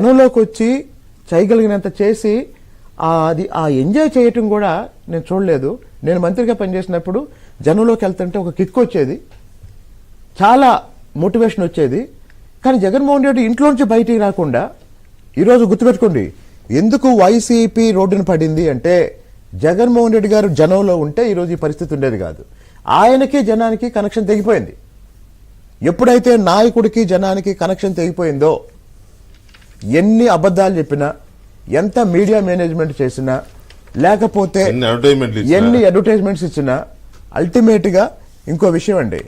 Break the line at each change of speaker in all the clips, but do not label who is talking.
జనంలోకి వచ్చి చేయగలిగినంత చేసి అది ఆ ఎంజాయ్ చేయటం కూడా నేను చూడలేదు. నేను మంత్రిగా పనిచేసినప్పుడు జనంలోకి వెళ్తుంటే ఒక కిక్ వచ్చేది, చాలా మోటివేషన్ వచ్చేది. కానీ జగన్మోహన్ రెడ్డి ఇంట్లోంచి బయటికి రాకుండా, ఈరోజు గుర్తుపెట్టుకోండి ఎందుకు వైసీపీ రోడ్డున పడింది అంటే, జగన్మోహన్ రెడ్డి గారు జనంలో ఉంటే ఈరోజు ఈ పరిస్థితి ఉండేది కాదు. ఆయనకి జనానికి కనెక్షన్ తెగిపోయింది. ఎప్పుడైతే నాయకుడికి జనానికి కనెక్షన్ తెగిపోయిందో, ఎన్ని అబద్ధాలు చెప్పినా, ఎంత మీడియా మేనేజ్మెంట్ చేసినా, లేకపోతే ఎన్ని అడ్వర్టైజ్మెంట్స్ ఇచ్చినా, అల్టిమేట్ గా ఇంకో విషయం అండి,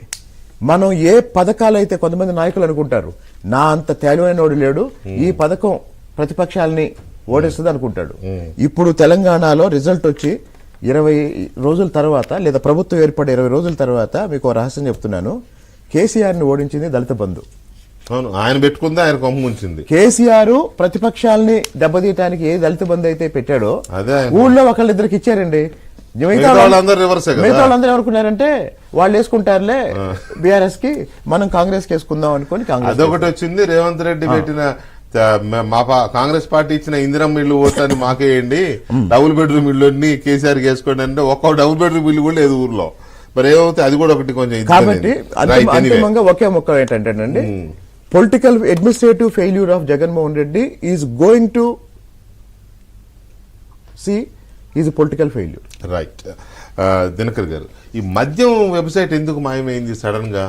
మనం ఏ పథకాలు అయితే కొంతమంది నాయకులు అనుకుంటారు నా అంత తేలివైనోడు లేడు, ఈ పథకం ప్రతిపక్షాలని ఓడిస్తుంది అనుకుంటాడు. ఇప్పుడు తెలంగాణలో రిజల్ట్ వచ్చి 20 రోజుల తర్వాత, లేదా ప్రభుత్వం ఏర్పడి 20 రోజుల తర్వాత మీకు ఒక రహస్యం చెప్తున్నాను, కేసీఆర్ ని ఓడించింది దళిత బంధు.
అవును, ఆయన పెట్టుకుంది, ఆయన కొమ్ము ఉంచింది.
కేసీఆర్ ప్రతిపక్షాలని దెబ్బతీయటానికి ఏ దళిత బంధు అయితే పెట్టాడో ఊళ్ళో ఒకళ్ళిద్దరికి ఇచ్చారండి. మిగతా వాళ్ళందరూ ఏమనుకున్నారంటే వాళ్ళు వేసుకుంటారులే బీఆర్ఎస్ కి, మనం కాంగ్రెస్ కి వేసుకుందాం అనుకుని కాంగ్రెస్
అదొకటి వచ్చింది. రేవంత్ రెడ్డి పెట్టిన మా కాంగ్రెస్ పార్టీ ఇచ్చిన ఇందిరమ్మ ఇల్లు ఓటాన్ని మాకేయండి, డబుల్ బెడ్రూమ్ ఇల్లు అన్ని కేసీఆర్ వేసుకోండి అంటే ఒక్క డబుల్ బెడ్రూమ్ ఇల్లు కూడా లేదు ఊర్లో. మరి ఏమవుతుంది, అది కూడా ఒకటి కొంచెం.
కాబట్టి అంతిమంగా ఒకే మొక్క ఏంటంటేనండి, political administrative failure of Jaganmohan Reddy is going to see is political failure.
Right. Dinakar గారు, ఈ మద్యం వెబ్సైట్ ఎందుకు మాయమైంది సడన్ గా?